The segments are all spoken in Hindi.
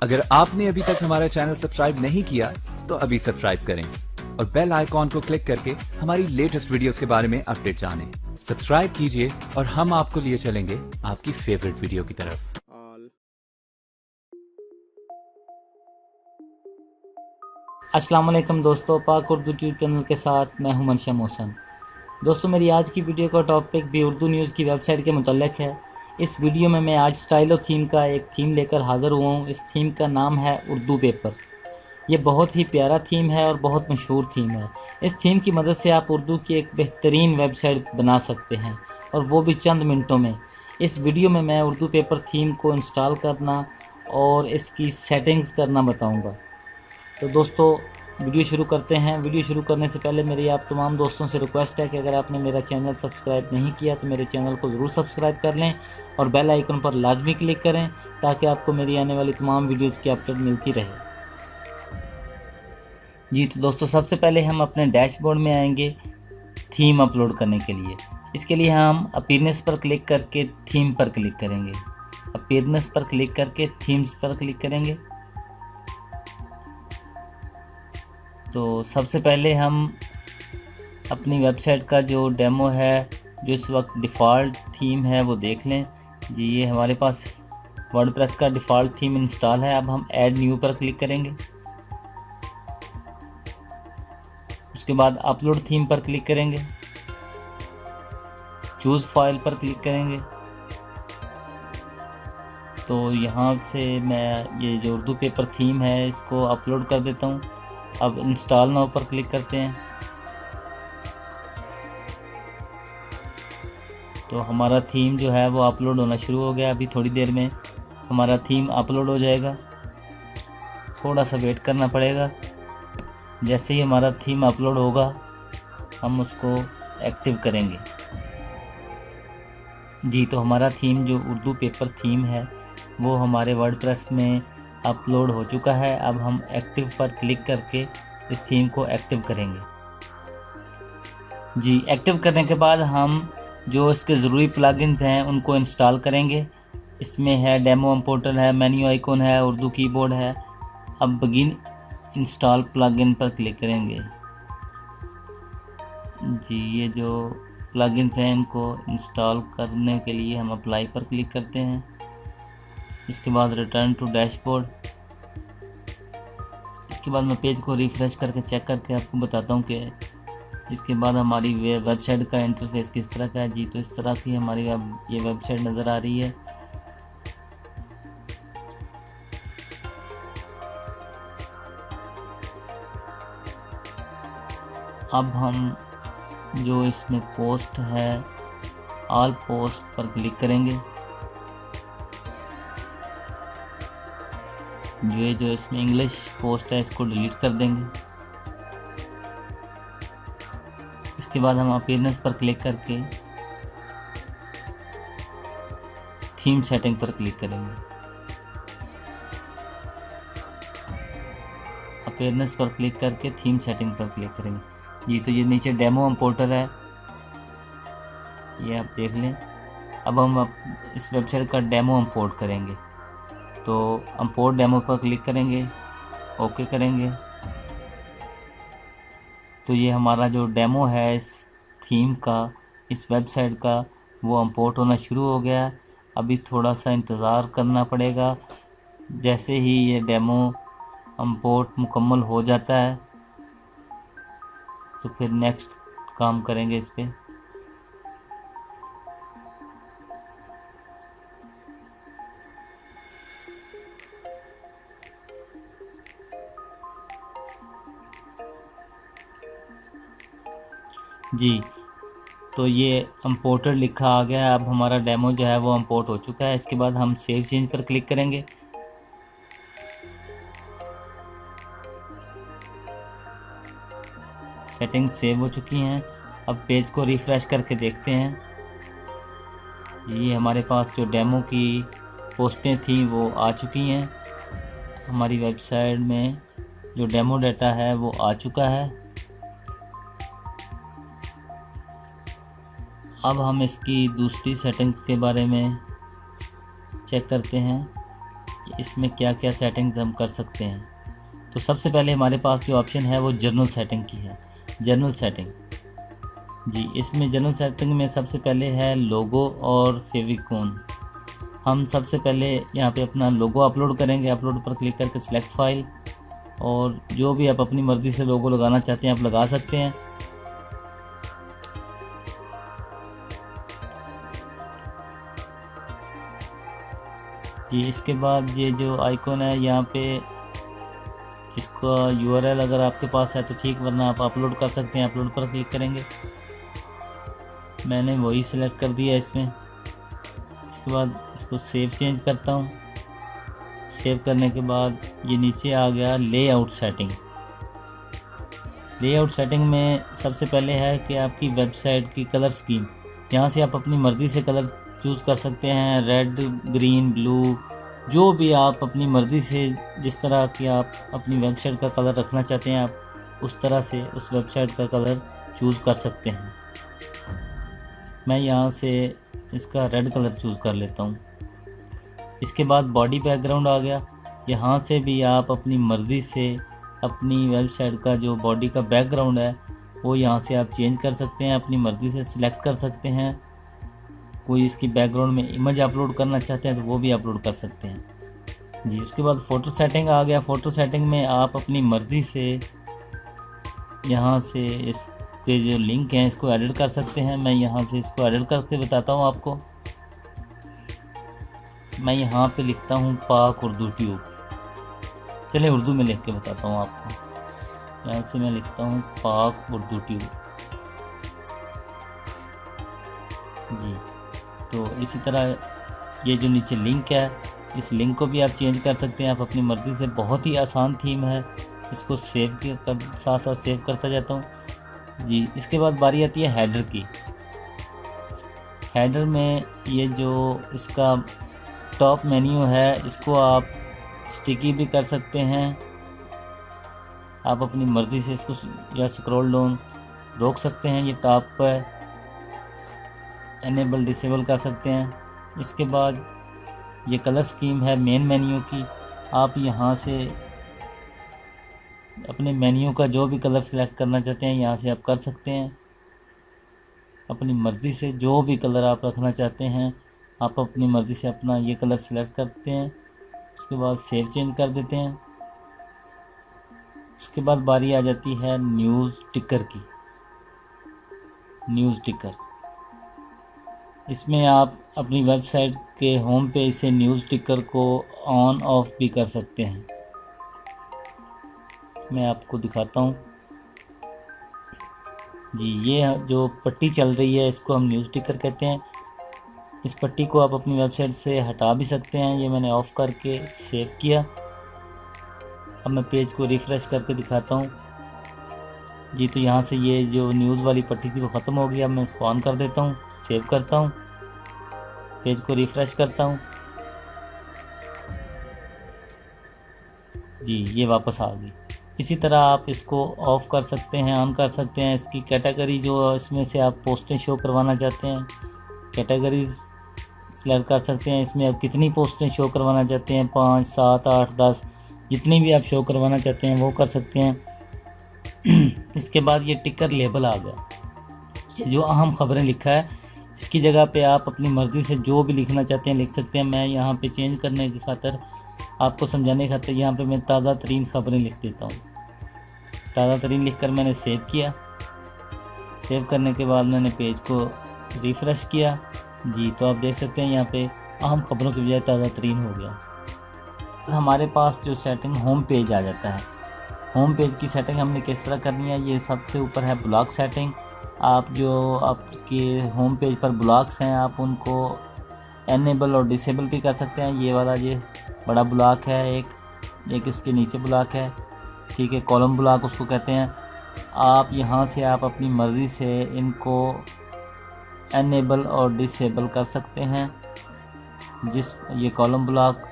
अगर आपने अभी तक हमारा चैनल सब्सक्राइब नहीं किया तो अभी सब्सक्राइब करें और बेल आइकॉन को क्लिक करके हमारी लेटेस्ट वीडियोस के बारे में अपडेट जानें। सब्सक्राइब कीजिए और हम आपको लिए चलेंगे आपकी फेवरेट वीडियो की तरफ। अस्सलाम वालेकुम दोस्तों, पाक उर्दू ट्यूब चैनल के साथ मैं हूं मनशा मोहसन। दोस्तों, मेरी आज की वीडियो का टॉपिक भी उर्दू न्यूज़ की वेबसाइट के मुतल्लिक़ है। इस वीडियो में मैं आज स्टाइलो थीम का एक थीम लेकर हाज़िर हुआ हूँ। इस थीम का नाम है उर्दू पेपर। ये बहुत ही प्यारा थीम है और बहुत मशहूर थीम है। इस थीम की मदद से आप उर्दू की एक बेहतरीन वेबसाइट बना सकते हैं, और वो भी चंद मिनटों में। इस वीडियो में मैं उर्दू पेपर थीम को इंस्टॉल करना और इसकी सेटिंग्स करना बताऊँगा। तो दोस्तों, वीडियो शुरू करते हैं। वीडियो शुरू करने से पहले मेरी आप तमाम दोस्तों से रिक्वेस्ट है कि अगर आपने मेरा चैनल सब्सक्राइब नहीं किया तो मेरे चैनल को ज़रूर सब्सक्राइब कर लें और बेल आइकन पर लाजमी क्लिक करें, ताकि आपको मेरी आने वाली तमाम वीडियोज़ की अपडेट मिलती रहे। जी तो दोस्तों, सबसे पहले हम अपने डैशबोर्ड में आएंगे थीम अपलोड करने के लिए। इसके लिए हम अपीयरेंस पर क्लिक करके थीम पर क्लिक करेंगे। अपीयरेंस पर क्लिक करके थीम्स पर क्लिक करेंगे। तो सबसे पहले हम अपनी वेबसाइट का जो डेमो है, जो इस वक्त डिफ़ॉल्ट थीम है, वो देख लें। जी, ये हमारे पास वर्डप्रेस का डिफ़ॉल्ट थीम इंस्टॉल है। अब हम ऐड न्यू पर क्लिक करेंगे। उसके बाद अपलोड थीम पर क्लिक करेंगे। चूज़ फाइल पर क्लिक करेंगे। तो यहाँ से मैं ये जो उर्दू पेपर थीम है इसको अपलोड कर देता हूँ। अब इंस्टॉल नाउ पर क्लिक करते हैं। तो हमारा थीम जो है वो अपलोड होना शुरू हो गया। अभी थोड़ी देर में हमारा थीम अपलोड हो जाएगा। थोड़ा सा वेट करना पड़ेगा। जैसे ही हमारा थीम अपलोड होगा हम उसको एक्टिव करेंगे। जी, तो हमारा थीम जो उर्दू पेपर थीम है वो हमारे वर्डप्रेस में अपलोड हो चुका है। अब हम एक्टिव पर क्लिक करके इस थीम को एक्टिव करेंगे। जी, एक्टिव करने के बाद हम जो इसके ज़रूरी प्लगइन्स हैं उनको इंस्टॉल करेंगे। इसमें है डेमो इंपोर्टर है, मेन्यू आइकॉन है, उर्दू कीबोर्ड है। अब बिगिन इंस्टॉल प्लगइन पर क्लिक करेंगे। जी, ये जो प्लगइन्स हैं इनको इंस्टॉल करने के लिए हम अप्लाई पर क्लिक करते हैं। इसके बाद रिटर्न टू डैशबोर्ड। इसके बाद मैं पेज को रिफ़्रेश करके चेक करके आपको बताता हूँ कि इसके बाद हमारी वेबसाइट का इंटरफेस किस तरह का है। जी, तो इस तरह की हमारी ये वेबसाइट नज़र आ रही है। अब हम जो इसमें पोस्ट है, ऑल पोस्ट पर क्लिक करेंगे। जो इसमें इंग्लिश पोस्ट है इसको डिलीट कर देंगे। इसके बाद हम अपीयरेंस पर क्लिक करके थीम सेटिंग पर क्लिक करेंगे। अपीयरेंस पर क्लिक करके थीम सेटिंग पर क्लिक करेंगे। जी, तो ये नीचे डेमो इंपोर्टर है, ये आप देख लें। अब हम इस वेबसाइट का डेमो इंपोर्ट करेंगे। तो इंपोर्ट डेमो पर क्लिक करेंगे, ओके करेंगे। तो ये हमारा जो डेमो है इस थीम का, इस वेबसाइट का, वो इंपोर्ट होना शुरू हो गया। अभी थोड़ा सा इंतज़ार करना पड़ेगा। जैसे ही ये डेमो इंपोर्ट मुकम्मल हो जाता है तो फिर नेक्स्ट काम करेंगे इस पर। जी, तो ये इंपोर्टेड लिखा आ गया है। अब हमारा डेमो जो है वो इंपोर्ट हो चुका है। इसके बाद हम सेव चेंज पर क्लिक करेंगे। सेटिंग्स सेव हो चुकी हैं। अब पेज को रिफ़्रेश करके देखते हैं। ये हमारे पास जो डेमो की पोस्टें थी वो आ चुकी हैं। हमारी वेबसाइट में जो डेमो डाटा है वो आ चुका है। अब हम इसकी दूसरी सेटिंग्स के बारे में चेक करते हैं कि इसमें क्या क्या सेटिंग्स हम कर सकते हैं। तो सबसे पहले हमारे पास जो ऑप्शन है वो जर्नल सेटिंग की है। जर्नल सेटिंग, जी इसमें जनरल सेटिंग में सबसे पहले है लोगो और फेविकोन। हम सबसे पहले यहाँ पे अपना लोगो अपलोड करेंगे। अपलोड पर क्लिक करके सिलेक्ट फाइल, और जो भी आप अपनी मर्ज़ी से लोगो लगाना चाहते हैं आप लगा सकते हैं। जी इसके बाद ये जो आइकॉन है यहाँ पे इसका URL अगर आपके पास है तो ठीक, वरना आप अपलोड कर सकते हैं। अपलोड पर क्लिक करेंगे, मैंने वही सिलेक्ट कर दिया इसमें। इसके बाद इसको सेव चेंज करता हूँ। सेव करने के बाद ये नीचे आ गया लेआउट सेटिंग। लेआउट सेटिंग में सबसे पहले है कि आपकी वेबसाइट की कलर स्कीम, यहाँ से आप अपनी मर्ज़ी से कलर चूज़ कर सकते हैं। रेड, ग्रीन, ब्लू, जो भी आप अपनी मर्ज़ी से जिस तरह की आप अपनी वेबसाइट का कलर रखना चाहते हैं आप उस तरह से उस वेबसाइट का कलर चूज़ कर सकते हैं। मैं यहाँ से इसका रेड कलर चूज़ कर लेता हूँ। इसके बाद बॉडी बैकग्राउंड आ गया। यहाँ से भी आप अपनी मर्ज़ी से अपनी वेबसाइट का जो बॉडी का बैकग्राउंड है वो यहाँ से आप चेंज कर सकते हैं, अपनी मर्ज़ी से सिलेक्ट कर सकते हैं। कोई इसकी बैकग्राउंड में इमेज अपलोड करना चाहते हैं तो वो भी अपलोड कर सकते हैं जी। उसके बाद फ़ोटो सेटिंग आ गया। फ़ोटो सेटिंग में आप अपनी मर्ज़ी से यहाँ से इसके जो लिंक हैं इसको एडिट कर सकते हैं। मैं यहाँ से इसको एडिट करके बताता हूँ आपको। मैं यहाँ पे लिखता हूँ पाक उर्दू ट्यूब। चलिए उर्दू में लिख के बताता हूँ आपको। यहाँ से मैं लिखता हूँ पाक उर्दू ट्यूब जी। तो इसी तरह ये जो नीचे लिंक है इस लिंक को भी आप चेंज कर सकते हैं आप अपनी मर्ज़ी से। बहुत ही आसान थीम है। इसको सेव कर साथ साथ सेव करता जाता हूँ जी। इसके बाद बारी आती है हेडर की। हेडर में ये जो इसका टॉप मेन्यू है इसको आप स्टिकी भी कर सकते हैं। आप अपनी मर्ज़ी से इसको या स्क्रॉल डाउन रोक सकते हैं। ये टॉप पर एनेबल डिसेबल कर सकते हैं। इसके बाद ये कलर स्कीम है मेन मेन्यू की। आप यहाँ से अपने मेन्यू का जो भी कलर सेलेक्ट करना चाहते हैं यहाँ से आप कर सकते हैं। अपनी मर्ज़ी से जो भी कलर आप रखना चाहते हैं आप अपनी मर्ज़ी से अपना ये कलर सेलेक्ट करते हैं। उसके बाद सेव चेंज कर देते हैं। उसके बाद बारी आ जाती है न्यूज़ टिकर की। न्यूज़ टिकर, इसमें आप अपनी वेबसाइट के होम पेज से न्यूज़ टिकर को ऑन ऑफ भी कर सकते हैं। मैं आपको दिखाता हूँ जी। ये जो पट्टी चल रही है इसको हम न्यूज़ टिकर कहते हैं। इस पट्टी को आप अपनी वेबसाइट से हटा भी सकते हैं। ये मैंने ऑफ़ करके सेव किया। अब मैं पेज को रिफ़्रेश करके दिखाता हूँ जी। तो यहाँ से ये जो न्यूज़ वाली पट्टी थी वो ख़त्म हो गई। अब मैं इसको ऑन कर देता हूँ, सेव करता हूँ, पेज को रिफ़्रेश करता हूँ जी। ये वापस आ गई। इसी तरह आप इसको ऑफ़ कर सकते हैं, ऑन कर सकते हैं। इसकी कैटेगरी जो इसमें से आप पोस्टें शो करवाना चाहते हैं कैटेगरीज सेलेक्ट कर सकते हैं। इसमें आप कितनी पोस्टें शो करवाना चाहते हैं 5, 7, 8, 10 जितनी भी आप शो करवाना चाहते हैं वो कर सकते हैं। इसके बाद ये टिकर लेबल आ गया। ये जो अहम ख़बरें लिखा है इसकी जगह पे आप अपनी मर्ज़ी से जो भी लिखना चाहते हैं लिख सकते हैं। मैं यहाँ पे चेंज करने की खातिर आपको समझाने की खातिर यहाँ पे मैं ताज़ा तरीन ख़बरें लिख देता हूँ। ताज़ा तरीन लिख कर मैंने सेव किया। सेव करने के बाद मैंने पेज को रिफ़्रेश किया जी। तो आप देख सकते हैं यहाँ पे अहम ख़बरों की बजाय ताज़ा तरीन हो गया। हमारे पास जो सेटिंग होम पेज आ जाता है। होम पेज की सेटिंग हमने किस तरह करनी है, ये सबसे ऊपर है ब्लॉक सेटिंग। आप जो आपके होम पेज पर ब्लॉक्स हैं आप उनको एनेबल और डिसेबल भी कर सकते हैं। ये वाला ये बड़ा ब्लॉक है, एक इसके नीचे ब्लॉक है, ठीक है, कॉलम ब्लॉक उसको कहते हैं। आप यहाँ से आप अपनी मर्ज़ी से इनको एनेबल और डिसेबल कर सकते हैं। जिस ये कॉलम ब्लॉक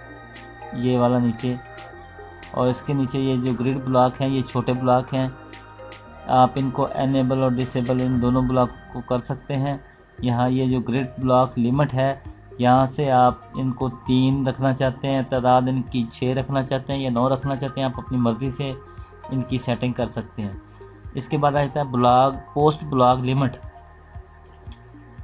ये वाला नीचे और इसके नीचे ये जो ग्रिड ब्लॉक हैं ये छोटे ब्लॉक हैं। आप इनको एनेबल और डिसेबल इन दोनों ब्लॉक को कर सकते हैं। यहाँ ये जो ग्रिड ब्लॉक लिमिट है यहाँ से आप इनको 3 रखना चाहते हैं, तादाद इनकी 6 रखना चाहते हैं या 9 रखना चाहते हैं, आप अपनी मर्ज़ी से इनकी सेटिंग कर सकते हैं। इसके बाद आता है ब्लॉग, पोस्ट ब्लॉग लिमिट,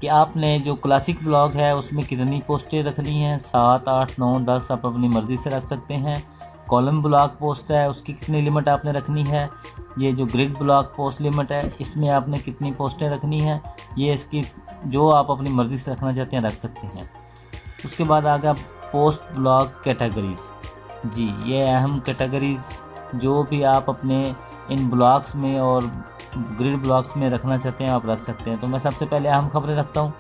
कि आपने जो क्लासिक ब्लॉग है उसमें कितनी पोस्टें रखनी हैं, 7, 8, 9, 10 आप अपनी मर्ज़ी से रख सकते हैं। कॉलम ब्लॉग पोस्ट है उसकी कितनी लिमिट आपने रखनी है। ये जो ग्रिड ब्लॉग पोस्ट लिमिट है इसमें आपने कितनी पोस्टें रखनी हैं, ये इसकी जो आप अपनी मर्ज़ी से रखना चाहते हैं रख सकते हैं। उसके बाद आ गया पोस्ट ब्लॉग कैटेगरीज़। जी, ये अहम कैटेगरीज़ जो भी आप अपने इन ब्लॉग्स में और ग्रिड ब्लॉग्स में रखना चाहते हैं आप रख सकते हैं। तो मैं सबसे पहले अहम खबरें रखता हूँ,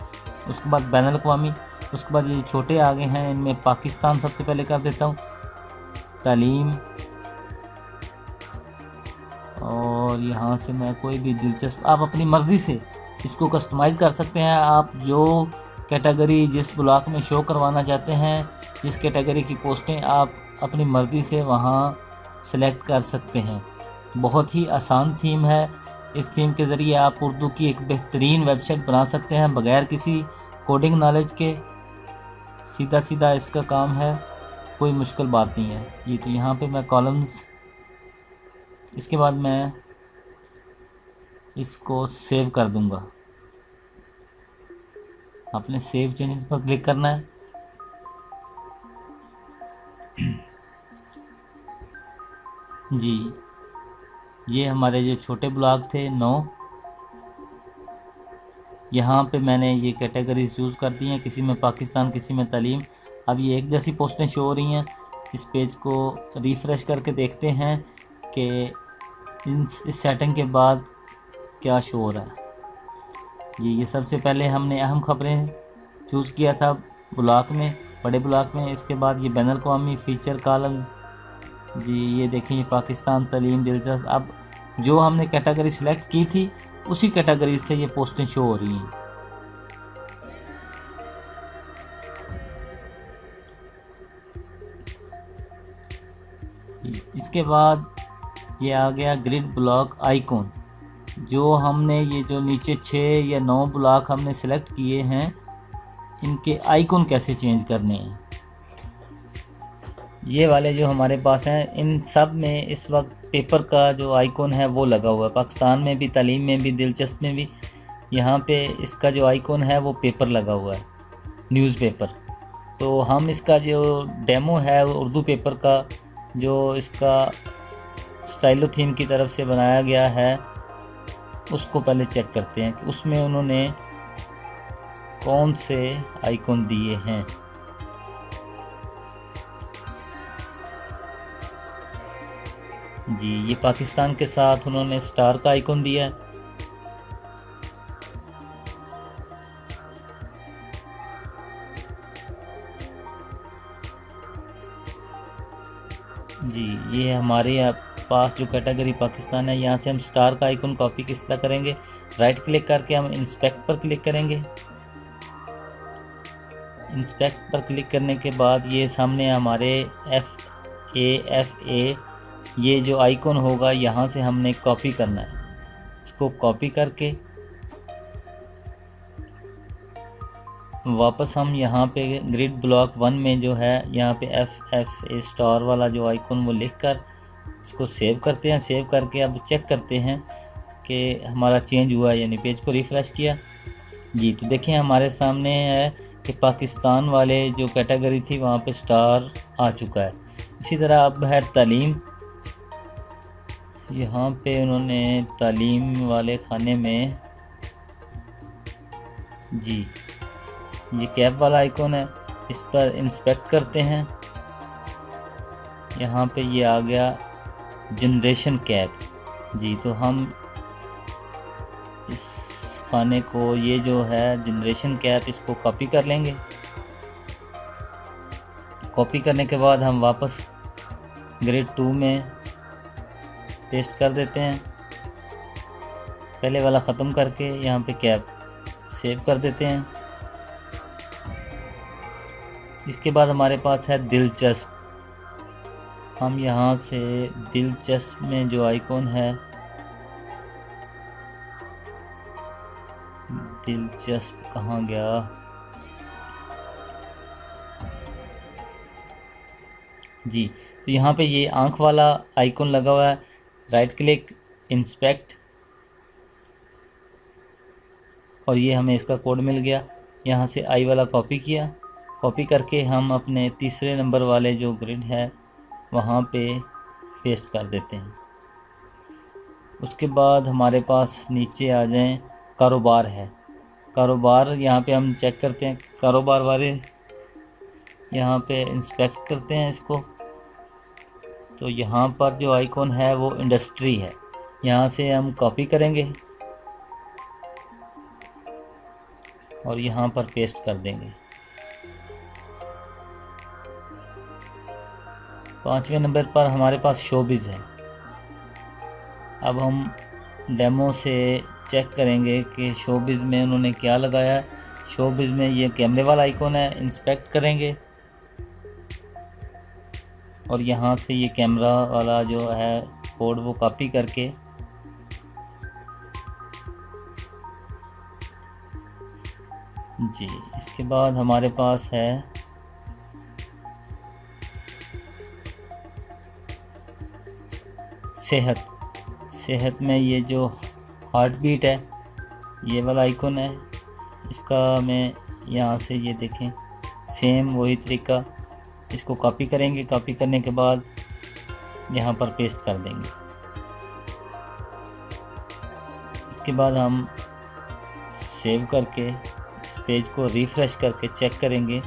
उसके बाद बैनुल अक़वामी, उसके बाद ये छोटे आगे हैं इनमें पाकिस्तान सबसे पहले कर देता हूँ, तालीम, और यहाँ से मैं कोई भी दिलचस्प, आप अपनी मर्ज़ी से इसको कस्टमाइज़ कर सकते हैं। आप जो कैटेगरी जिस ब्लॉक में शो करवाना चाहते हैं, जिस कैटेगरी की पोस्टें, आप अपनी मर्ज़ी से वहाँ सेलेक्ट कर सकते हैं। बहुत ही आसान थीम है। इस थीम के ज़रिए आप उर्दू की एक बेहतरीन वेबसाइट बना सकते हैं बग़ैर किसी कोडिंग नॉलेज के। सीधा सीधा इसका काम है, कोई मुश्किल बात नहीं है। ये तो यहाँ पे मैं कॉलम्स, इसके बाद मैं इसको सेव कर दूँगा। आपने सेव चेंजेस पर क्लिक करना है। जी, ये हमारे जो छोटे ब्लॉग थे 9, यहाँ पे मैंने ये कैटेगरीज चूज़ कर दी हैं, किसी में पाकिस्तान, किसी में तालीम। अब ये एक जैसी पोस्टें शो हो रही हैं। इस पेज को रिफ़्रेश करके देखते हैं कि इस सेटिंग के बाद क्या शो हो रहा है। जी, ये सबसे पहले हमने अहम खबरें चूज़ किया था ब्लॉक में, बड़े ब्लॉक में। इसके बाद ये बैनुल अक़वामी फीचर कॉलम, जी ये देखें, ये पाकिस्तान, तालीम, दिलचस्प। अब जो हमने कैटेगरी सिलेक्ट की थी उसी कैटेगरी से ये पोस्टें शो हो रही हैं। इसके बाद ये आ गया ग्रिड ब्लॉक आइकॉन। जो हमने ये जो नीचे 6 या 9 ब्लॉक हमने सेलेक्ट किए हैं, इनके आइकॉन कैसे चेंज करने हैं। ये वाले जो हमारे पास हैं, इन सब में इस वक्त पेपर का जो आइकॉन है वो लगा हुआ है। पाकिस्तान में भी, तालीम में भी, दिलचस्प में भी, यहाँ पे इसका जो आइकॉन है वो पेपर लगा हुआ है, न्यूज़पेपर। तो हम इसका जो डेमो है उर्दू पेपर का, जो इसका स्टाइलो थीम की तरफ से बनाया गया है, उसको पहले चेक करते हैं कि उसमें उन्होंने कौन से आइकॉन दिए हैं। जी, ये पाकिस्तान के साथ उन्होंने स्टार का आइकॉन दिया है। जी, ये हमारे पास जो कैटेगरी पाकिस्तान है, यहाँ से हम स्टार का आइकॉन कॉपी किस तरह करेंगे, राइट क्लिक करके हम इंस्पेक्ट पर क्लिक करेंगे। इंस्पेक्ट पर क्लिक करने के बाद ये सामने हमारे FA ये जो आइकॉन होगा यहाँ से हमने कॉपी करना है। इसको कॉपी करके वापस हम यहाँ पे ग्रिड ब्लॉक 1 में जो है, यहाँ पे FA स्टार वाला जो आइकॉन वो लिख कर इसको सेव करते हैं। सेव करके अब चेक करते हैं कि हमारा चेंज हुआ, यानी पेज को रिफ़्रेश किया। जी, तो देखें हमारे सामने है कि पाकिस्तान वाले जो कैटेगरी थी वहाँ पे स्टार आ चुका है। इसी तरह अब है तालीम। यहाँ पे उन्होंने तालीम वाले खाने में, जी ये कैप वाला आइकॉन है, इस पर इंस्पेक्ट करते हैं। यहाँ पे ये आ गया जनरेशन कैप। जी, तो हम इस खाने को, ये जो है जनरेशन कैप, इसको कॉपी कर लेंगे। कॉपी करने के बाद हम वापस ग्रेड 2 में पेस्ट कर देते हैं। पहले वाला ख़त्म करके यहाँ पे कैप सेव कर देते हैं। इसके बाद हमारे पास है दिलचस्प। हम यहाँ से दिलचस्प में जो आइकॉन है, दिलचस्प कहाँ गया, जी, तो यहाँ पे ये आँख वाला आइकॉन लगा हुआ है, राइट क्लिक, इंस्पेक्ट, और ये हमें इसका कोड मिल गया। यहाँ से आई वाला कॉपी किया, कॉपी करके हम अपने तीसरे नंबर वाले जो ग्रिड है वहाँ पे पेस्ट कर देते हैं। उसके बाद हमारे पास नीचे आ जाएं, कारोबार है। कारोबार यहाँ पे हम चेक करते हैं, कारोबार वाले यहाँ पे इंस्पेक्ट करते हैं इसको। तो यहाँ पर जो आइकॉन है वो इंडस्ट्री है, यहाँ से हम कॉपी करेंगे और यहाँ पर पेस्ट कर देंगे। 5वें नंबर पर हमारे पास शोबिज़ है। अब हम डेमो से चेक करेंगे कि शोबिज़ में उन्होंने क्या लगाया है। शोबिज़ में ये कैमरे वाला आइकॉन है, इंस्पेक्ट करेंगे और यहाँ से ये कैमरा वाला जो है कोड वो कॉपी करके जी, इसके बाद हमारे पास है सेहत। सेहत में ये जो हार्ट बीट है ये वाला आइकॉन है, इसका मैं यहाँ से ये देखें सेम वही तरीका, इसको कॉपी करेंगे। कॉपी करने के बाद यहाँ पर पेस्ट कर देंगे। इसके बाद हम सेव करके इस पेज को रिफ़्रेश करके चेक करेंगे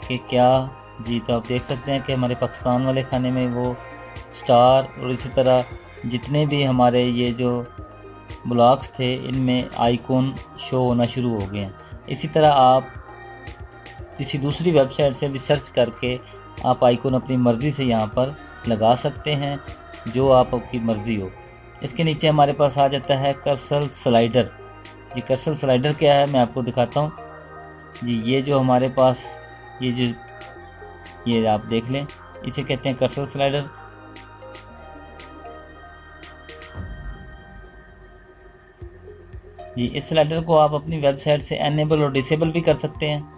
कि क्या जी। तो आप देख सकते हैं कि हमारे पाकिस्तान वाले खाने में वो स्टार और इसी तरह जितने भी हमारे ये जो ब्लॉग्स थे इनमें आइकॉन शो होना शुरू हो गए हैं। इसी तरह आप किसी दूसरी वेबसाइट से भी सर्च करके आप आइकॉन अपनी मर्ज़ी से यहाँ पर लगा सकते हैं, जो आपकी मर्ज़ी हो। इसके नीचे हमारे पास आ जाता है कर्सर स्लाइडर। ये कर्सर स्लाइडर क्या है मैं आपको दिखाता हूँ जी। ये जो हमारे पास ये आप देख लें, इसे कहते हैं कर्सर स्लाइडर। जी, इस स्लाइडर को आप अपनी वेबसाइट से एनेबल और डिसेबल भी कर सकते हैं।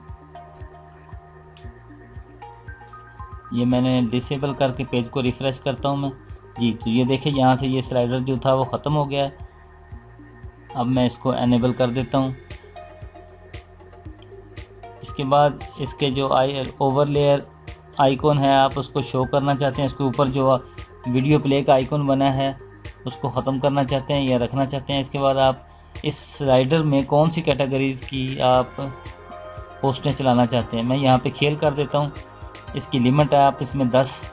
ये मैंने डिसेबल करके पेज को रिफ़्रेश करता हूँ मैं जी। तो ये देखिए यहाँ से ये स्लाइडर जो था वो ख़त्म हो गया है। अब मैं इसको एनेबल कर देता हूँ। इसके बाद इसके जो ओवरलेयर आइकॉन है आप उसको शो करना चाहते हैं, इसके ऊपर जो वीडियो प्ले का आइकॉन बना है उसको ख़त्म करना चाहते हैं या रखना चाहते हैं। इसके बाद आप इस स्लाइडर में कौन सी कैटेगरीज़ की आप पोस्टें चलाना चाहते हैं, मैं यहाँ पे खेल कर देता हूँ। इसकी लिमिट है, आप इसमें 10,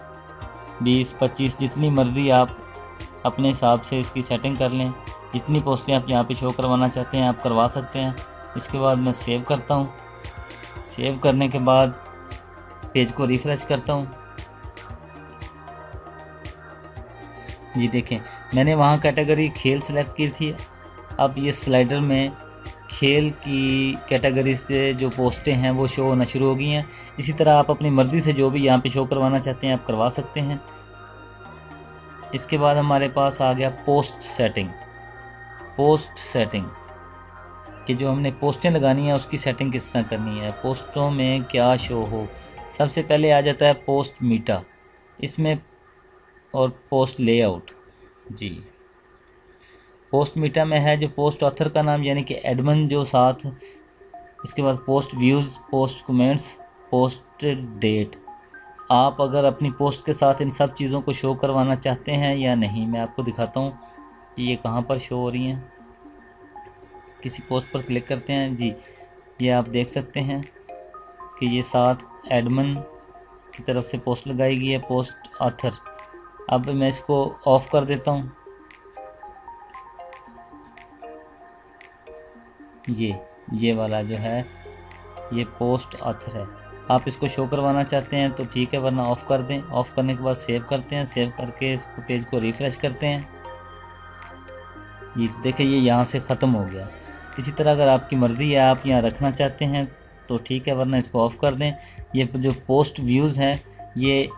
20, 25 जितनी मर्ज़ी आप अपने हिसाब से इसकी सेटिंग कर लें। जितनी पोस्टें आप यहाँ पे शो करवाना चाहते हैं आप करवा सकते हैं। इसके बाद मैं सेव करता हूँ। सेव करने के बाद पेज को रिफ़्रेश करता हूँ जी। देखें मैंने वहाँ कैटेगरी खेल सेलेक्ट की थी। अब ये स्लाइडर में खेल की कैटेगरी से जो पोस्टें हैं वो शो होना शुरू हो गई हैं। इसी तरह आप अपनी मर्ज़ी से जो भी यहाँ पे शो करवाना चाहते हैं आप करवा सकते हैं। इसके बाद हमारे पास आ गया पोस्ट सेटिंग। पोस्ट सेटिंग कि जो हमने पोस्टें लगानी है उसकी सेटिंग किस तरह करनी है, पोस्टों में क्या शो हो। सबसे पहले आ जाता है पोस्ट मीटा इसमें और पोस्ट लेआउट जी। पोस्ट मीटा में है जो पोस्ट ऑथर का नाम यानी कि एडमिन जो साथ, इसके बाद post views, post comments, post date. आप अगर अपनी पोस्ट के साथ इन सब चीज़ों को शो करवाना चाहते हैं या नहीं, मैं आपको दिखाता हूँ कि ये कहाँ पर शो हो रही हैं। किसी पोस्ट पर क्लिक करते हैं जी, ये आप देख सकते हैं कि ये साथ एडमिन की तरफ से पोस्ट लगाई गई है, पोस्ट ऑथर। अब मैं इसको ऑफ़ कर देता हूँ। ये वाला जो है ये पोस्ट ऑथर है। आप इसको शो करवाना चाहते हैं तो ठीक है, वरना ऑफ़ कर दें। ऑफ़ करने के बाद सेव करते हैं। सेव करके इसको पेज को रिफ़्रेश करते हैं। ये देखिए ये यहाँ से ख़त्म हो गया। इसी तरह अगर आपकी मर्ज़ी है आप यहाँ रखना चाहते हैं तो ठीक है, वरना इसको ऑफ़ कर दें। ये जो पोस्ट व्यूज़ हैं ये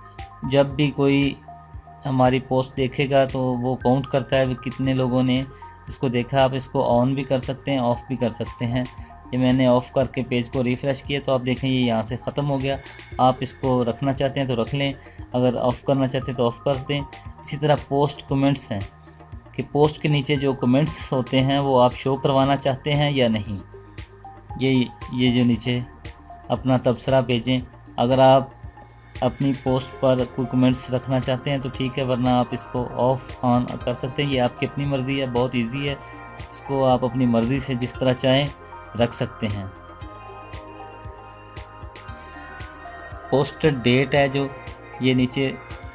जब भी कोई हमारी पोस्ट देखेगा तो वो काउंट करता है कितने लोगों ने इसको देखा। आप इसको ऑन भी कर सकते हैं, ऑफ़ भी कर सकते हैं। ये मैंने ऑफ़ करके पेज को रिफ़्रेश किया तो आप देखें ये यहाँ से ख़त्म हो गया। आप इसको रखना चाहते हैं तो रख लें, अगर ऑफ़ करना चाहते हैं तो ऑफ़ कर दें। इसी तरह पोस्ट कमेंट्स हैं कि पोस्ट के नीचे जो कमेंट्स होते हैं वो आप शो करवाना चाहते हैं या नहीं। ये जो नीचे अपना तबसरा भेजें, अगर आप अपनी पोस्ट पर कोई कमेंट्स रखना चाहते हैं तो ठीक है, वरना आप इसको ऑफ ऑन कर सकते हैं। ये आपकी अपनी मर्ज़ी है, बहुत इजी है, इसको आप अपनी मर्ज़ी से जिस तरह चाहें रख सकते हैं। पोस्टेड डेट है जो ये नीचे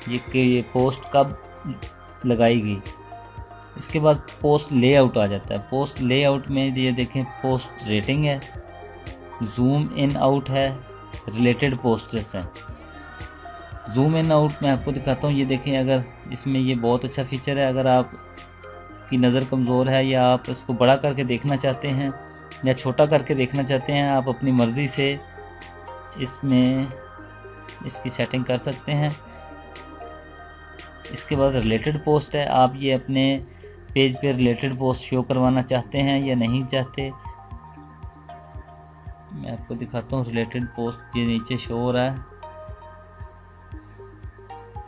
ये पोस्ट कब लगाई गई। इसके बाद पोस्ट लेआउट आ जाता है। पोस्ट लेआउट में ये देखें पोस्ट रेटिंग है, जूम इन आउट है, रिलेटेड पोस्टर्स हैं। जूम इन आउट मैं आपको दिखाता हूँ। ये देखें, अगर इसमें ये बहुत अच्छा फीचर है। अगर आप की नज़र कमज़ोर है या आप इसको बड़ा करके देखना चाहते हैं या छोटा करके देखना चाहते हैं, आप अपनी मर्ज़ी से इसमें इसकी सेटिंग कर सकते हैं। इसके बाद रिलेटेड पोस्ट है, आप ये अपने पेज पे रिलेटेड पोस्ट शो करवाना चाहते हैं या नहीं चाहते। मैं आपको दिखाता हूँ रिलेटेड पोस्ट, ये नीचे शो हो रहा है,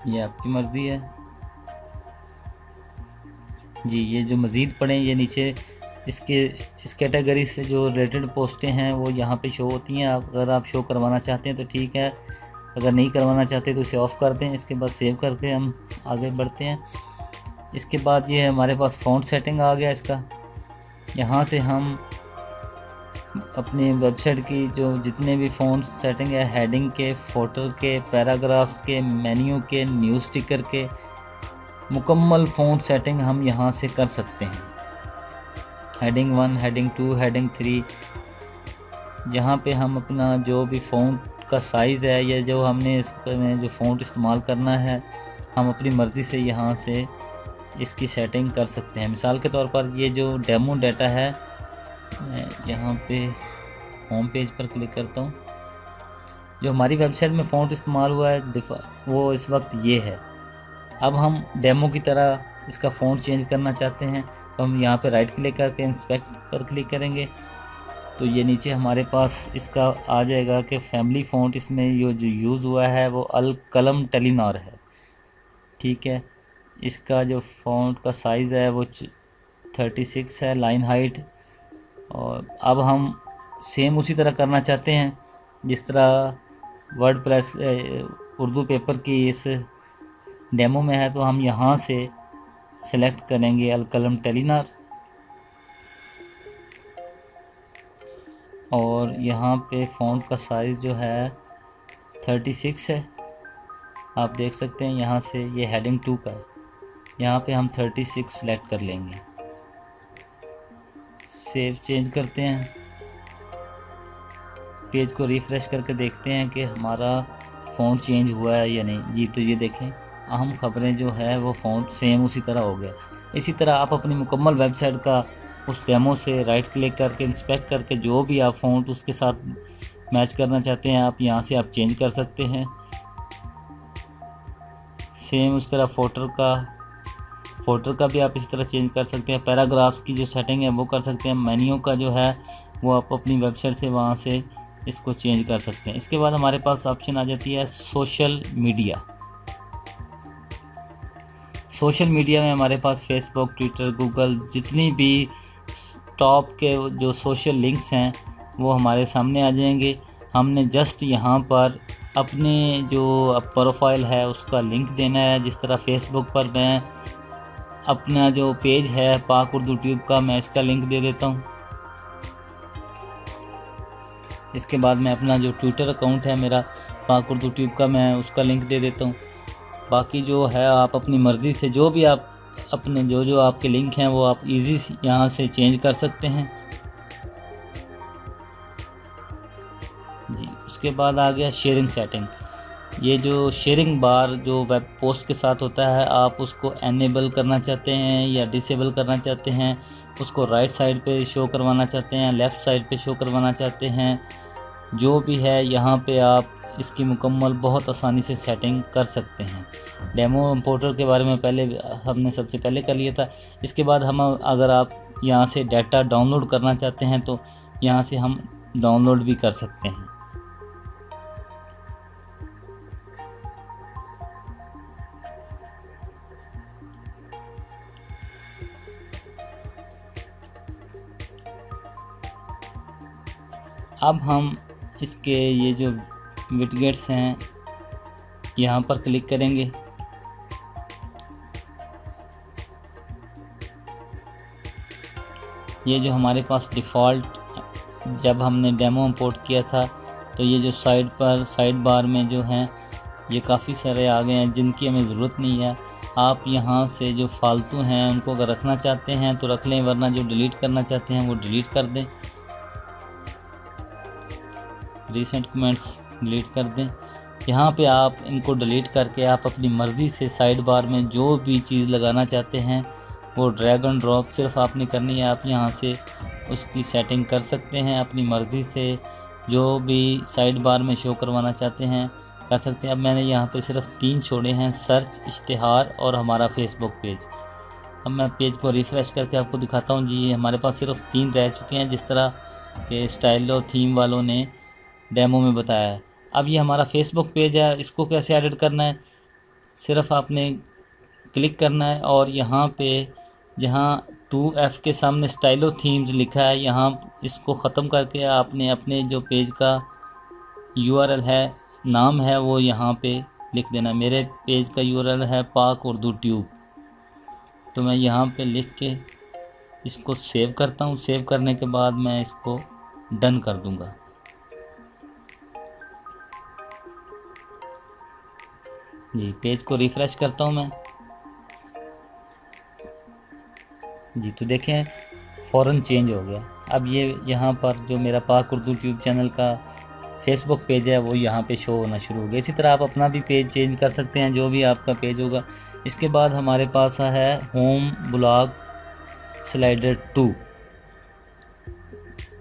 ये आपकी मर्ज़ी है जी। ये जो मज़ीद पढ़ें, ये नीचे इस कैटेगरी से जो रिलेटेड पोस्टें हैं वो यहाँ पे शो होती हैं। अगर आप शो करवाना चाहते हैं तो ठीक है, अगर नहीं करवाना चाहते तो इसे ऑफ़ कर दें। इसके बाद सेव करके हम आगे बढ़ते हैं। इसके बाद ये हमारे पास फ़ॉन्ट सेटिंग आ गया इसका। यहाँ से हम अपनी वेबसाइट की जो जितने भी फ़ॉन्ट सेटिंग है, हेडिंग के, फोटो के, पैराग्राफ्स के, मेन्यू के, न्यूज़ स्टिकर के, मुकम्मल फ़ॉन्ट सेटिंग हम यहाँ से कर सकते हैं। हेडिंग 1, हेडिंग 2, हेडिंग 3, यहाँ पे हम अपना जो भी फ़ॉन्ट का साइज़ है या जो हमने इसमें जो फ़ॉन्ट इस्तेमाल करना है, हम अपनी मर्ज़ी से यहाँ से इसकी सेटिंग कर सकते हैं। मिसाल के तौर पर ये जो डेमो डाटा है, मैं यहाँ पे होम पेज पर क्लिक करता हूँ। जो हमारी वेबसाइट में फ़ॉन्ट इस्तेमाल हुआ है वो इस वक्त ये है। अब हम डेमो की तरह इसका फ़ॉन्ट चेंज करना चाहते हैं तो हम यहाँ पे राइट क्लिक करके इंस्पेक्ट पर क्लिक करेंगे तो ये नीचे हमारे पास इसका आ जाएगा कि फैमिली फ़ॉन्ट इसमें जो यूज़ हुआ है वो अल कलम टेलीनॉर है। ठीक है, इसका जो फ़ॉन्ट का साइज़ है वो 36 है, लाइन हाइट। और अब हम सेम उसी तरह करना चाहते हैं जिस तरह वर्डप्रेस उर्दू पेपर की इस डेमो में है, तो हम यहाँ से सेलेक्ट करेंगे अल कलम टेलीनॉर और यहाँ पे फ़ॉन्ट का साइज़ जो है 36 है। आप देख सकते हैं यहाँ से ये हेडिंग 2 का है, यहाँ पे हम 36 सेलेक्ट कर लेंगे। सेव चेंज करते हैं, पेज को रिफ़्रेश करके देखते हैं कि हमारा फ़ॉन्ट चेंज हुआ है या नहीं। जी, तो ये देखें अहम खबरें जो है वो फ़ॉन्ट सेम उसी तरह हो गया। इसी तरह आप अपनी मुकम्मल वेबसाइट का उस डेमो से राइट क्लिक करके इंस्पेक्ट करके जो भी आप फ़ॉन्ट उसके साथ मैच करना चाहते हैं आप यहाँ से आप चेंज कर सकते हैं। सेम उस तरह फोटो का भी आप इस तरह चेंज कर सकते हैं। पैराग्राफ्स की जो सेटिंग है वो कर सकते हैं। मेन्यू का जो है वो आप अपनी वेबसाइट से वहाँ से इसको चेंज कर सकते हैं। इसके बाद हमारे पास ऑप्शन आ जाती है सोशल मीडिया। सोशल मीडिया में हमारे पास फेसबुक, ट्विटर, गूगल, जितनी भी टॉप के जो सोशल लिंक्स हैं वो हमारे सामने आ जाएंगे। हमने जस्ट यहाँ पर अपने जो प्रोफाइल है उसका लिंक देना है। जिस तरह फेसबुक पर मैं अपना जो पेज है पाक उर्दू ट्यूब का, मैं इसका लिंक दे देता हूँ। इसके बाद मैं अपना जो ट्विटर अकाउंट है मेरा पाक उर्दू ट्यूब का, मैं उसका लिंक दे देता हूँ। बाकी जो है आप अपनी मर्ज़ी से जो भी आप अपने जो आपके लिंक हैं वो आप इजी यहाँ से चेंज कर सकते हैं जी। उसके बाद आ गया शेयरिंग सेटिंग। ये जो शेयरिंग बार जो वेब पोस्ट के साथ होता है, आप उसको एनेबल करना चाहते हैं या डिसेबल करना चाहते हैं, उसको राइट साइड पे शो करवाना चाहते हैं, लेफ़्ट साइड पे शो करवाना चाहते हैं, जो भी है यहाँ पे आप इसकी मुकम्मल बहुत आसानी से सेटिंग कर सकते हैं। डेमो इंपोर्टर के बारे में पहले हमने सबसे पहले कर लिया था। इसके बाद हम अगर आप यहाँ से डाटा डाउनलोड करना चाहते हैं तो यहाँ से हम डाउनलोड भी कर सकते हैं। अब हम इसके ये जो विडगेट्स हैं यहाँ पर क्लिक करेंगे। ये जो हमारे पास डिफ़ॉल्ट जब हमने डेमो इंपोर्ट किया था तो ये जो साइड बार में जो हैं ये काफ़ी सारे आ गए हैं जिनकी हमें ज़रूरत नहीं है। आप यहाँ से जो फालतू हैं उनको अगर रखना चाहते हैं तो रख लें, वरना जो डिलीट करना चाहते हैं वो डिलीट कर दें। रीसेंट कमेंट्स डिलीट कर दें। यहाँ पे आप इनको डिलीट करके आप अपनी मर्ज़ी से साइड बार में जो भी चीज़ लगाना चाहते हैं वो ड्रैग एंड ड्रॉप सिर्फ आपने करनी है। आप यहाँ से उसकी सेटिंग कर सकते हैं अपनी मर्ज़ी से, जो भी साइड बार में शो करवाना चाहते हैं कर सकते हैं। अब मैंने यहाँ पे सिर्फ 3 छोड़े हैं, सर्च, इश्तिहार और हमारा फेसबुक पेज। अब मैं पेज को रिफ़्रेश करके आपको दिखाता हूँ जी, हमारे पास सिर्फ 3 रह चुके हैं जिस तरह के स्टाइलो थीम वालों ने डेमो में बताया है। अब ये हमारा फेसबुक पेज है, इसको कैसे एडिट करना है, सिर्फ आपने क्लिक करना है और यहाँ पे जहाँ 2F के सामने स्टाइलो थीम्स लिखा है यहाँ इसको ख़त्म करके आपने अपने जो पेज का URL है, नाम है, वो यहाँ पे लिख देना। मेरे पेज का URL है पाक उर्दू ट्यूब, तो मैं यहाँ पे लिख के इसको सेव करता हूँ। सेव करने के बाद मैं इसको डन कर दूँगा। जी, पेज को रिफ़्रेश करता हूँ मैं जी, तो देखें फ़ौरन चेंज हो गया। अब ये यहाँ पर जो मेरा पाक उर्दू ट्यूब चैनल का फेसबुक पेज है वो यहाँ पे शो होना शुरू हो गया। इसी तरह आप अपना भी पेज चेंज कर सकते हैं, जो भी आपका पेज होगा। इसके बाद हमारे पास है होम ब्लॉग स्लाइडर 2।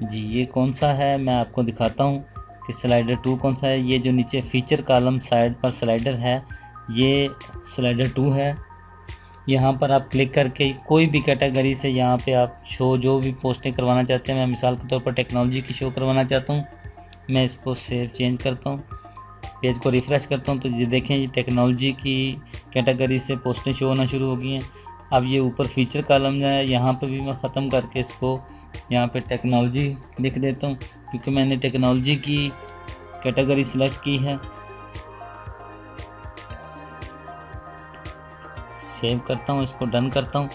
जी, ये कौन सा है मैं आपको दिखाता हूँ कि स्लाइडर 2 कौन सा है। ये जो नीचे फीचर कॉलम साइड पर स्लाइडर है ये स्लाइडर 2 है। यहाँ पर आप क्लिक करके कोई भी कैटेगरी से यहाँ पे आप शो जो भी पोस्टें करवाना चाहते हैं, मैं मिसाल के तौर पर टेक्नोलॉजी की शो करवाना चाहता हूँ, मैं इसको सेव चेंज करता हूँ, पेज को रिफ़्रेश करता हूँ तो ये देखें ये टेक्नोलॉजी की कैटेगरी से पोस्टें शो होना शुरू हो गई हैं। अब ये ऊपर फीचर कॉलम है, यहाँ पे भी मैं ख़त्म करके इसको यहाँ पे टेक्नोलॉजी लिख देता हूँ क्योंकि मैंने टेक्नोलॉजी की कैटेगरी सिलेक्ट की है। सेव करता हूँ, इसको डन करता हूँ,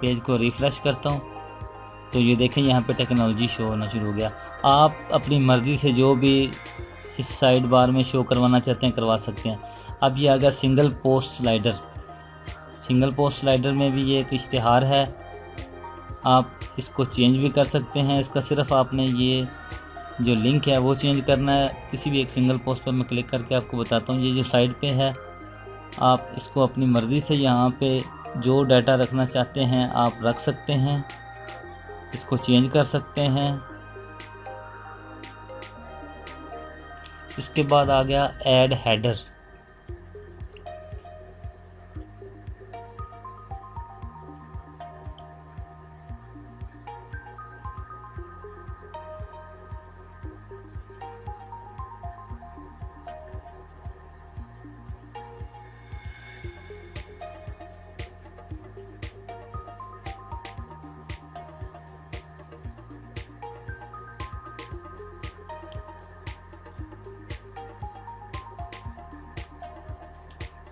पेज को रिफ़्रेश करता हूँ तो ये देखें यहाँ पे टेक्नोलॉजी शो होना शुरू हो गया। आप अपनी मर्ज़ी से जो भी इस साइड बार में शो करवाना चाहते हैं करवा सकते हैं। अब ये आ गया single post slider. Single post slider में भी ये एक इश्तिहार है, आप इसको चेंज भी कर सकते हैं। इसका सिर्फ आपने ये जो लिंक है वो चेंज करना है। किसी भी एक सिंगल पोस्ट पर मैं क्लिक करके आपको बताता हूँ। ये जो साइड पे है आप इसको अपनी मर्ज़ी से यहाँ पे जो डाटा रखना चाहते हैं आप रख सकते हैं, इसको चेंज कर सकते हैं। उसके बाद आ गया ऐड हेडर।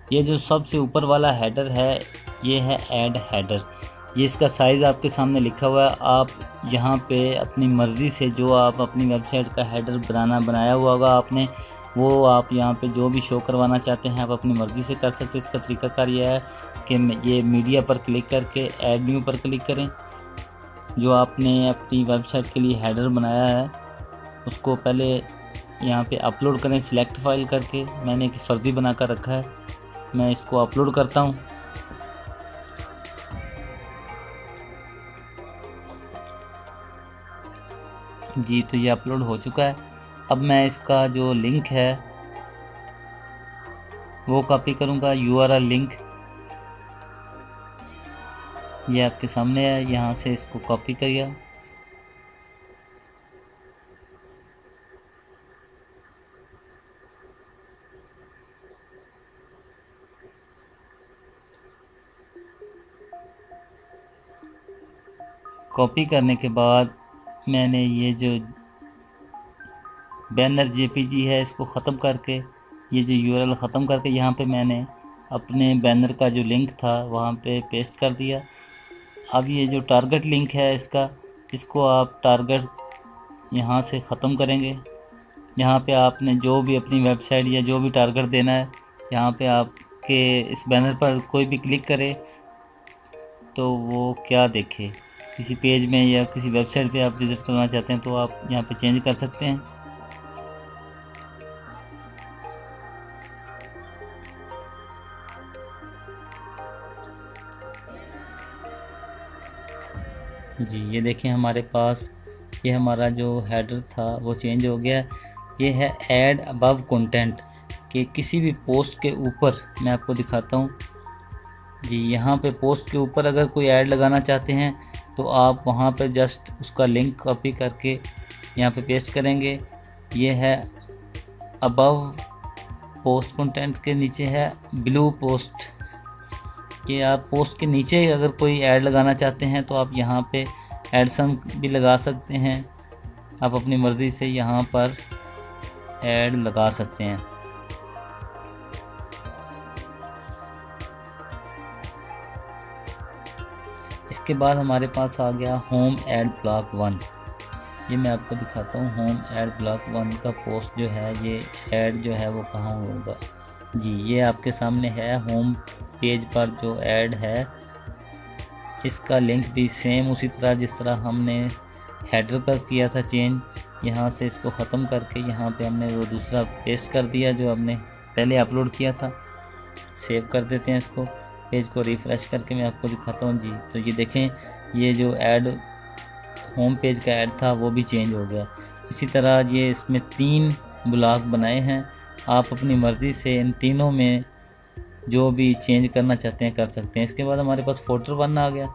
ये जो सबसे ऊपर वाला हेडर है ये है ऐड हेडर। ये इसका साइज़ आपके सामने लिखा हुआ है। आप यहाँ पे अपनी मर्ज़ी से जो आप अपनी वेबसाइट का हेडर बनाया हुआ होगा आपने, वो आप यहाँ पे जो भी शो करवाना चाहते हैं आप अपनी मर्ज़ी से कर सकते हैं। इसका तरीकाकार ये है कि ये मीडिया पर क्लिक करके ऐड न्यू पर क्लिक करें। जो आपने अपनी वेबसाइट के लिए हेडर बनाया है उसको पहले यहाँ पे अपलोड करें सिलेक्ट फाइल करके। मैंने एक फ़र्ज़ी बना कर रखा है, मैं इसको अपलोड करता हूँ। जी, तो ये अपलोड हो चुका है। अब मैं इसका जो लिंक है वो कॉपी करूँगा, URL लिंक ये आपके सामने है। यहाँ से इसको कॉपी किया कॉपी करने के बाद मैंने ये जो बैनर जेपीजी है इसको ख़त्म करके, ये जो यूआरएल ख़त्म करके यहाँ पे मैंने अपने बैनर का जो लिंक था वहाँ पे पेस्ट कर दिया। अब ये जो टारगेट लिंक है इसको आप टारगेट यहाँ से ख़त्म करेंगे। यहाँ पे आपने जो भी अपनी वेबसाइट या जो भी टारगेट देना है, यहाँ पे आपके इस बैनर पर कोई भी क्लिक करे तो वो क्या देखे, किसी पेज में या किसी वेबसाइट पे आप विज़िट करना चाहते हैं तो आप यहाँ पे चेंज कर सकते हैं। जी ये देखें हमारे पास ये हमारा जो हेडर था वो चेंज हो गया। ये है ऐड अबव कंटेंट कि किसी भी पोस्ट के ऊपर, मैं आपको दिखाता हूँ जी, यहाँ पे पोस्ट के ऊपर अगर कोई ऐड लगाना चाहते हैं तो आप वहाँ पे जस्ट उसका लिंक कॉपी करके यहाँ पे पेस्ट करेंगे। ये है अबव पोस्ट कंटेंट के नीचे है ब्लू पोस्ट कि आप पोस्ट के नीचे अगर कोई ऐड लगाना चाहते हैं तो आप यहाँ पे एडसन भी लगा सकते हैं। आप अपनी मर्ज़ी से यहाँ पर ऐड लगा सकते हैं। इसके बाद हमारे पास आ गया होम एड ब्लॉक 1। ये मैं आपको दिखाता हूँ होम एड ब्लॉक 1 का पोस्ट जो है, ये ऐड जो है वो कहाँ होगा। जी ये आपके सामने है होम पेज पर जो ऐड है, इसका लिंक भी सेम उसी तरह जिस तरह हमने हेडर का किया था चेंज, यहाँ से इसको ख़त्म करके यहाँ पे हमने वो दूसरा पेस्ट कर दिया जो हमने पहले अपलोड किया था। सेव कर देते हैं इसको, पेज को रिफ़्रेश करके मैं आपको दिखाता हूँ जी। तो ये देखें, ये जो ऐड होम पेज का ऐड था वो भी चेंज हो गया। इसी तरह ये इसमें 3 ब्लॉक बनाए हैं, आप अपनी मर्ज़ी से इन तीनों में जो भी चेंज करना चाहते हैं कर सकते हैं। इसके बाद हमारे पास फोल्डर 1 आ गया।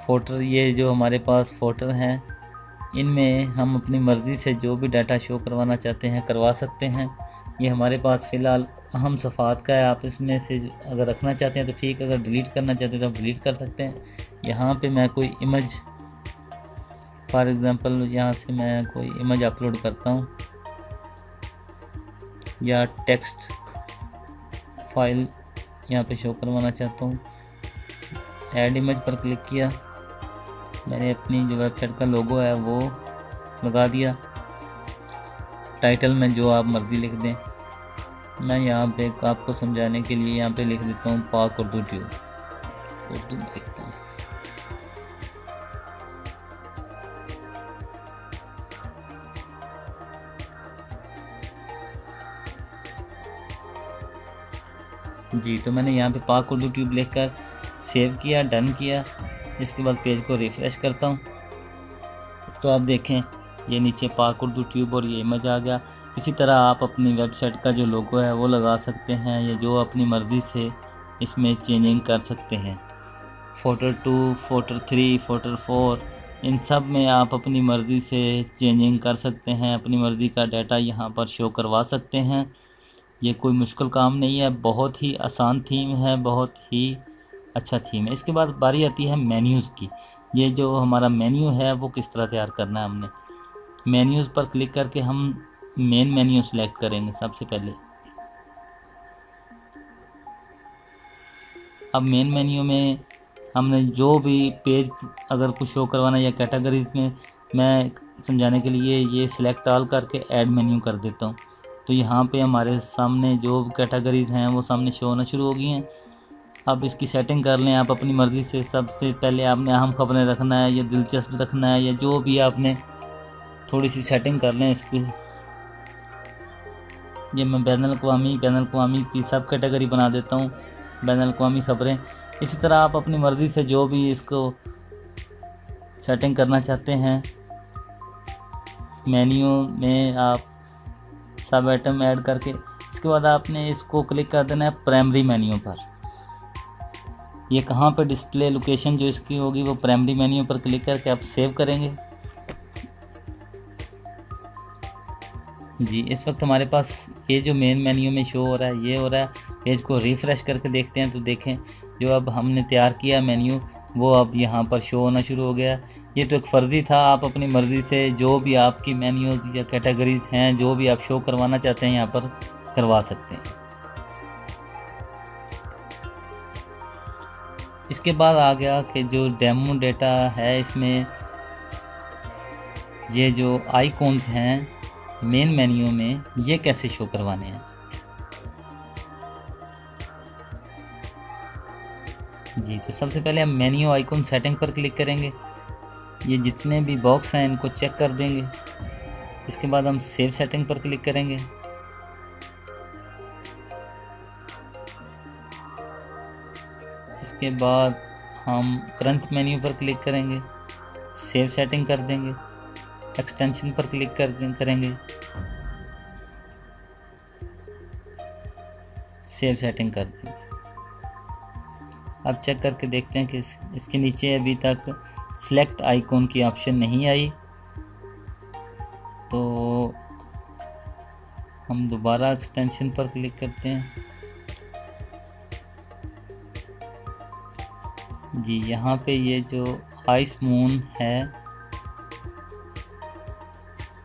फोल्डर, ये जो हमारे पास फोल्डर हैं इनमें हम अपनी मर्ज़ी से जो भी डाटा शो करवाना चाहते हैं करवा सकते हैं। ये हमारे पास फ़िलहाल अहम सफ़ात का है, आप इसमें से अगर रखना चाहते हैं तो ठीक, अगर डिलीट करना चाहते हैं तो आप डिलीट कर सकते हैं। यहाँ पे मैं कोई इमेज, फॉर एग्ज़ाम्पल यहाँ से मैं कोई इमेज अपलोड करता हूँ या टेक्स्ट फाइल यहाँ पे शो करवाना चाहता हूँ। ऐड इमेज पर क्लिक किया, मैंने अपनी जो वेबसाइट का लोगो है वो लगा दिया। टाइटल में जो आप मर्ज़ी लिख दें, मैं यहाँ पे आपको समझाने के लिए यहाँ पे लिख देता हूँ पाक उर्दू ट्यूब, उर्दू में लिखता हूँ। जी तो मैंने यहाँ पे पाक उर्दू ट्यूब लिखकर सेव किया, डन किया। इसके बाद पेज को रिफ़्रेश करता हूँ तो आप देखें ये नीचे पाक उर्दू ट्यूब और ये इमेज आ गया। इसी तरह आप अपनी वेबसाइट का जो लोगो है वो लगा सकते हैं या जो अपनी मर्ज़ी से इसमें चेंजिंग कर सकते हैं। फोल्डर 2, फोल्डर 3, फोल्डर 4, इन सब में आप अपनी मर्ज़ी से चेंजिंग कर सकते हैं, अपनी मर्ज़ी का डाटा यहाँ पर शो करवा सकते हैं। ये कोई मुश्किल काम नहीं है, बहुत ही आसान थीम है, बहुत ही अच्छा थीम है। इसके बाद बारी आती है मेन्यूज़ की। ये जो हमारा मेन्यू है वो किस तरह तैयार करना है हमने। मेन्यूज़ पर क्लिक करके हम मेन मेन्यू सेलेक्ट करेंगे सबसे पहले। अब मेन मेन्यू में हमने जो भी पेज अगर कुछ शो करवाना या कैटेगरीज़ में, मैं समझाने के लिए ये सिलेक्ट ऑल करके ऐड मेन्यू कर देता हूँ। तो यहाँ पे हमारे सामने जो कैटेगरीज़ हैं वो सामने शो होना शुरू हो गई हैं। अब इसकी सेटिंग कर लें आप अपनी मर्ज़ी से। सबसे पहले आपने अहम खबरें रखना है या दिलचस्प रखना है या जो भी आपने थोड़ी सी सेटिंग कर लें इसकी। ये मैं बैनुल-अक़वामी की सब कैटेगरी बना देता हूँ, बैनुल-अक़वामी खबरें। इसी तरह आप अपनी मर्ज़ी से जो भी इसको सेटिंग करना चाहते हैं, मेन्यू में आप सब आइटम ऐड करके, इसके बाद आपने इसको क्लिक कर देना है प्राइमरी मेन्यू पर। ये कहाँ पर डिस्प्ले लोकेशन जो इसकी होगी वो प्राइमरी मेन्यू पर क्लिक करके आप सेव करेंगे। जी इस वक्त हमारे पास ये जो मेन मेन्यू में शो हो रहा है ये हो रहा है। पेज को रिफ़्रेश करके देखते हैं तो देखें जो अब हमने तैयार किया मेन्यू वो अब यहाँ पर शो होना शुरू हो गया। ये तो एक फ़र्ज़ी था, आप अपनी मर्ज़ी से जो भी आपकी मेन्यूज़ या कैटेगरीज़ हैं जो भी आप शो करवाना चाहते हैं यहाँ पर करवा सकते हैं। इसके बाद आ गया कि जो डेमो डेटा है, इसमें ये जो आइकॉन्स हैं मेन मेन्यू में ये कैसे शो करवाने हैं। जी, तो सबसे पहले हम मेन्यू आइकॉन सेटिंग पर क्लिक करेंगे। ये जितने भी बॉक्स हैं इनको चेक कर देंगे। इसके बाद हम सेव सेटिंग पर क्लिक करेंगे। इसके बाद हम करंट मेन्यू पर क्लिक करेंगे, सेव सेटिंग कर देंगे, एक्सटेंशन पर क्लिक करेंगे, सेव सेटिंग कर देंगे। अब चेक करके देखते हैं कि इसके नीचे अभी तक सिलेक्ट आइकॉन की ऑप्शन नहीं आई, तो हम दोबारा एक्सटेंशन पर क्लिक करते हैं। जी, यहाँ पे ये जो आइस मून है,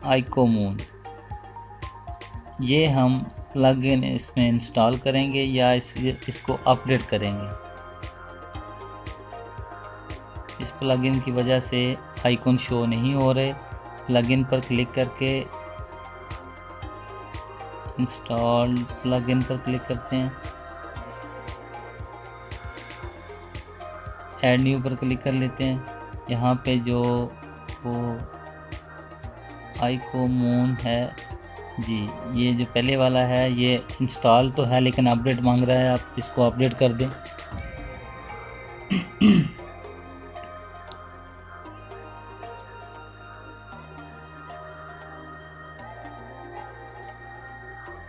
आइको मून, ये हम प्लगइन इसमें इंस्टॉल करेंगे या इसको अपडेट करेंगे। इस प्लगइन की वजह से आइकॉन शो नहीं हो रहे। प्लगइन पर क्लिक करके इंस्टॉल प्लगइन पर क्लिक करते हैं, ऐड न्यू पर क्लिक कर लेते हैं। यहाँ पे जो वो आइको मून है, जी ये जो पहले वाला है ये इंस्टॉल तो है लेकिन अपडेट मांग रहा है, आप इसको अपडेट कर दें।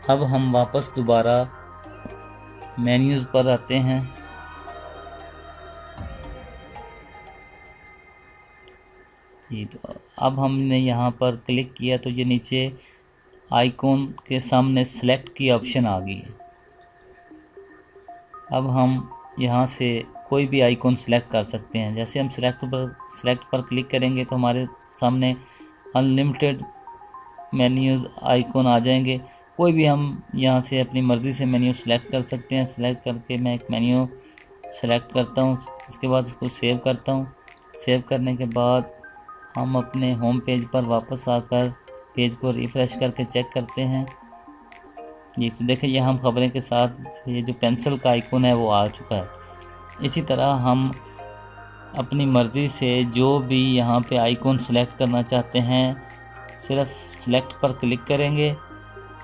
अब हम वापस दोबारा मेन्यूज़ पर आते हैं। जी, तो अब हमने यहाँ पर क्लिक किया तो ये नीचे आइकॉन के सामने सेलेक्ट की ऑप्शन आ गई है। अब हम यहाँ से कोई भी आइकॉन सेलेक्ट कर सकते हैं। जैसे हम सेलेक्ट पर क्लिक करेंगे तो हमारे सामने अनलिमिटेड मेन्यूज़ आइकॉन आ जाएंगे। कोई भी हम यहाँ से अपनी मर्ज़ी से मेन्यू सेलेक्ट कर सकते हैं। सेलेक्ट करके मैं एक मेन्यू सेलेक्ट करता हूँ, इसके बाद इसको सेव करता हूँ। सेव करने के बाद हम अपने होम पेज पर वापस आकर पेज को रिफ़्रेश करके चेक करते हैं। ये तो देखिए, ये हम खबरें के साथ ये जो पेंसिल का आइकॉन है वो आ चुका है। इसी तरह हम अपनी मर्ज़ी से जो भी यहाँ पे आइकॉन सेलेक्ट करना चाहते हैं, सिर्फ सेलेक्ट पर क्लिक करेंगे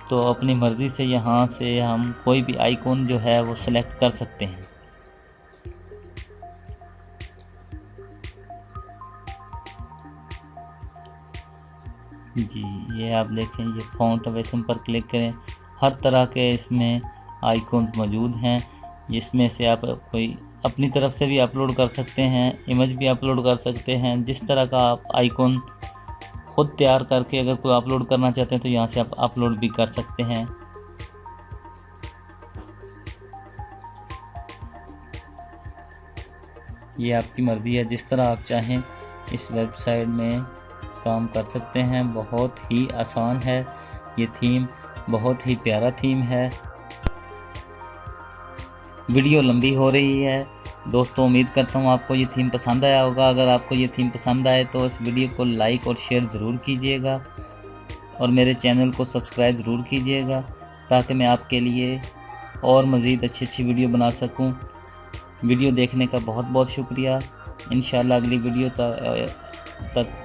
तो अपनी मर्ज़ी से यहाँ से हम कोई भी आइकॉन जो है वो सेलेक्ट कर सकते हैं। जी, ये आप देखें, ये फ़ॉन्ट अवेसन पर क्लिक करें। हर तरह के इसमें आइकॉन मौजूद हैं। इसमें से आप कोई अपनी तरफ से भी अपलोड कर सकते हैं, इमेज भी अपलोड कर सकते हैं। जिस तरह का आप आइकॉन खुद तैयार करके अगर कोई अपलोड करना चाहते हैं तो यहाँ से आप अपलोड भी कर सकते हैं। ये आपकी मर्ज़ी है, जिस तरह आप चाहें इस वेबसाइट में काम कर सकते हैं। बहुत ही आसान है ये थीम, बहुत ही प्यारा थीम है। वीडियो लंबी हो रही है दोस्तों, उम्मीद करता हूँ आपको ये थीम पसंद आया होगा। अगर आपको ये थीम पसंद आए तो इस वीडियो को लाइक और शेयर ज़रूर कीजिएगा और मेरे चैनल को सब्सक्राइब ज़रूर कीजिएगा ताकि मैं आपके लिए और मज़ीद अच्छी वीडियो बना सकूँ। वीडियो देखने का बहुत बहुत शुक्रिया। इंशाल्लाह अगली वीडियो तक